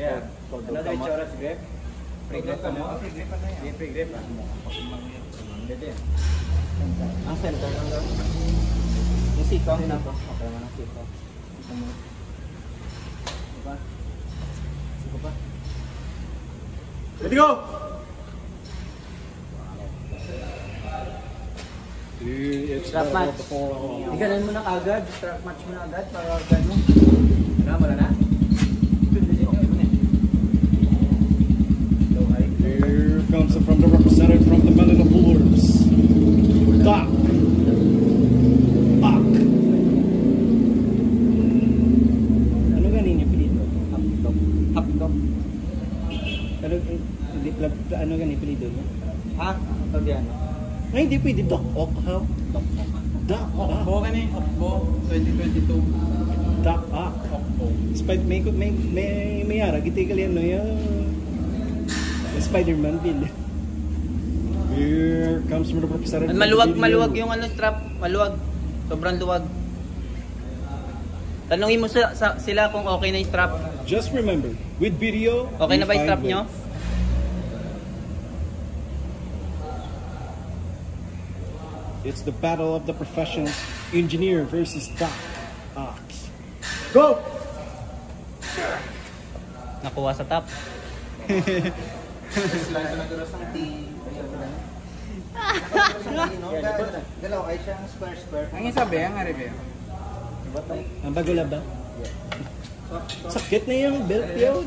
Yeah. Ano daw itsura sa grip? Free grip pa mo? Free grip pa na yan. Free grip pa. Hindi. Ang center lang daw. Yung sikaw na po. Okay man ang sikaw. Diba? Sikaw pa. Ready go! Strap match. Iganan mo na agad. Strap match mo na agad para gano'n. Wala na? Here comes from the representative from the Manila Bullers. Doc. Doc. Ano ganin yung pilito? Hapdok. Hapdok. Ano ganin yung pilito mo? Ha? Pag yan. Ay, hindi pwede. Doc. Doc. Doc. Okbo ka ni. Okbo 2022. Doc. Okbo. May ara. Gitigal yan no yan. Spider-Man villain. Here comes from the representative. Maluwag yung ano strap, maluwag. Sobrang luwag. Tanungin mo sila kung okay na yung strap. Just remember, with video, okay na ba yung strap nyo? It's the battle of the professionals. Engineer versus Doc Ox. Go! Nakuha sa top. Dalaw ay siyang square. Ang isa ba? Ang aribe? Ang bagula ba? Sakit na yung belt yaw.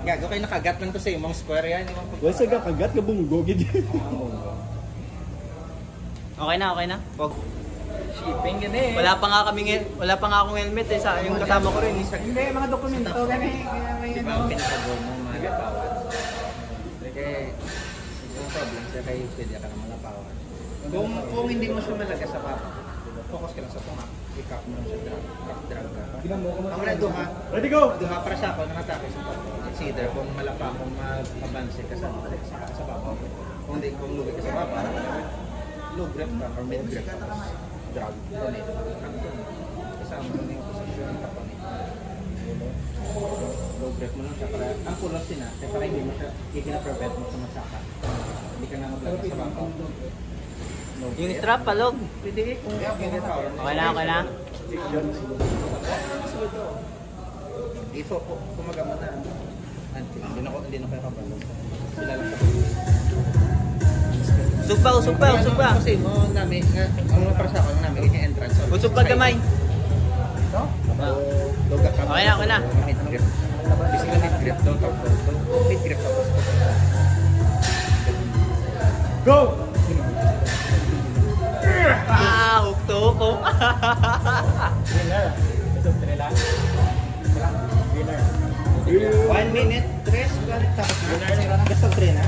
Gago kayo nakagat lang to sa imong square yan. Wala sa kagat ka bunggogid. Okay na. Pog. Shipping yan eh. Wala pa nga akong helmet eh sa yung kasama ko rin. Hindi, mga dokumento gani. Kaya may Di ba ang pinakagol mo malapawan? Kaya yung problem siya kayo pwede ka na malapawan. Kung hindi mo siya malaga sa papa, focus ka lang sa tunga. I-cup mo lang siya drag ka. Ang mga duha. Ready go! Duha para sa ako nang atake sa papa. It's either kung malapa, kung mag-abanse ka sa papa. Kung hindi, kung lugi ka sa papa, low grip ka or mid grip ka. Drag. Kasama mo na yung posisyon ng tapo niya. Low grip mo lang siya para ang kulos din na para hindi mo siya ikina-prevent mo sa masaka. Hindi ka na maglaga sa baka. Yung strap palog. Pwede Okay na. Ifo po, kumagama na. Hindi na kayo kapalo. Sila lang Supa. Kasi mo namin, ang para sa ako namin, yung entrance. Usog pa gamay. Logat ka. Okay na. Mid grip. Basically mid grip. Don't talk. Mid grip tapos. Go! Hukto ko. Winner. Ito, 3 lang. Winner. 1 minute, 3. Tapos winner. Basta 3 na.